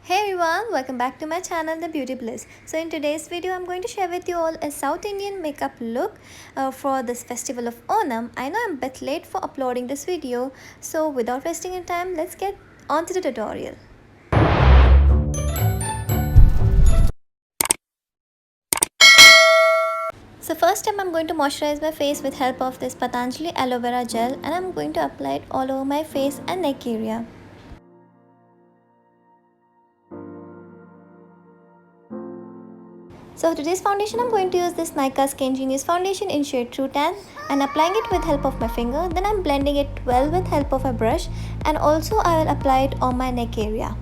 Hey everyone, welcome back to my channel The Beauty Bliss. So in today's video I'm going to share with you all a South Indian makeup look for this festival of Onam. I know I'm a bit late for uploading this video, so without wasting your time, let's get on to the tutorial. So first step, I'm going to moisturize my face with help of this Patanjali aloe vera gel, and I'm going to apply it all over my face and neck area. So for today's foundation, I'm going to use this Nykaa Skin Genius foundation in shade Ture Tan and applying it with help of my finger. Then I'm blending it well with help of a brush, and also I will apply it on my neck area.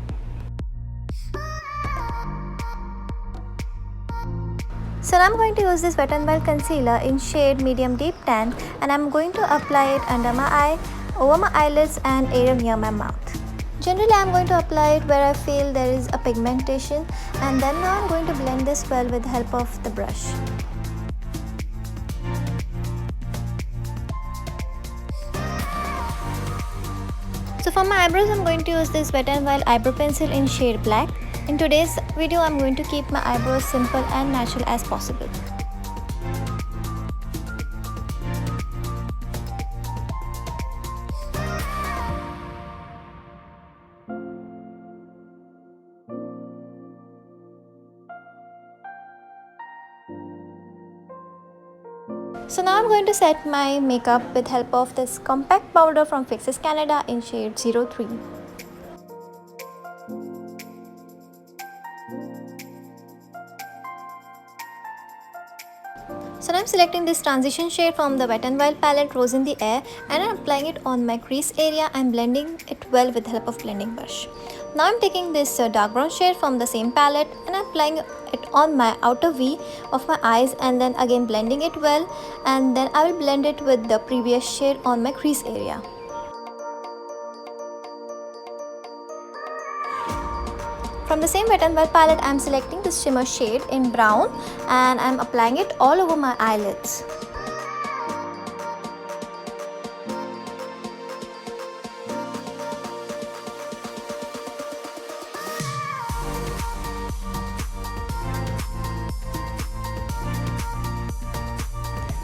So now I'm going to use this Wet n Wild concealer in shade Medium Deep Tan, and I'm going to apply it under my eye, over my eyelids and area near my mouth. Generally, I'm going to apply it where I feel there is a pigmentation, and then now I'm going to blend this well with the help of the brush. So for my eyebrows, I'm going to use this Wet n Wild eyebrow pencil in shade Black. In today's video, I'm going to keep my eyebrows simple and natural as possible. So now I'm going to set my makeup with help of this compact powder from Fixes Canada in shade 03. So now I'm selecting this transition shade from the Wet n Wild palette, Rose in the Air, and I'm applying it on my crease area and blending it well with the help of blending brush. Now I'm taking this dark brown shade from the same palette and I'm applying it on my outer V of my eyes, and then again blending it well, and then I will blend it with the previous shade on my crease area. From the same Wet n Wild palette, I am selecting this shimmer shade in brown and I am applying it all over my eyelids.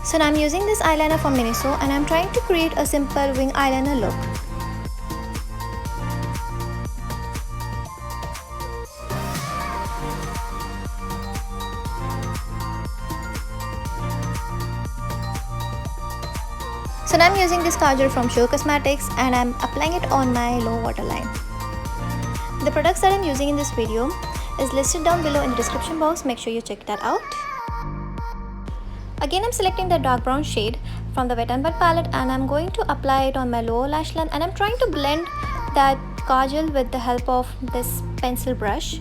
So now I'm using this eyeliner from Miniso and I'm trying to create a simple wing eyeliner look. So now I'm using this Kajal from Cosmetics and I'm applying it on my lower waterline. The products that I'm using in this video is listed down below in the description box. Make sure you check that out. Again, I'm selecting the dark brown shade from the Wet n Wild palette and I'm going to apply it on my lower lash line, and I'm trying to blend that kajal with the help of this pencil brush.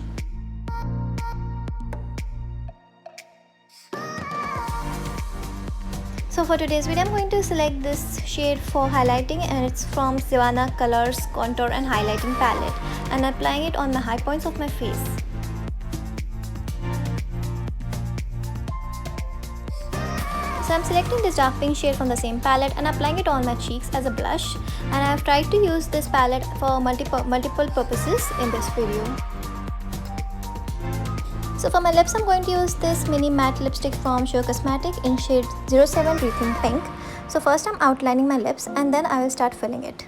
So for today's video, I'm going to select this shade for highlighting, and it's from Sivanna Colors Contour and Highlighting Palette, and applying it on the high points of my face. So I'm selecting this dark pink shade from the same palette and applying it on my cheeks as a blush, and I have tried to use this palette for multiple purposes in this video. So for my lips, I'm going to use this mini matte lipstick from Ture Cosmetics in shade 07 Rethink Pink. So first I'm outlining my lips and then I will start filling it.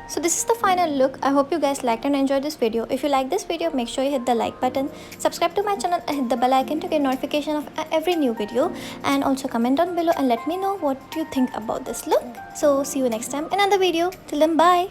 So this is the final look. I hope you guys liked and enjoyed this video. If you like this video, make sure you hit the like button, subscribe to my channel and hit the bell icon to get notification of every new video, and also comment down below and let me know what you think about this look. So see you next time in another video. Till then, bye.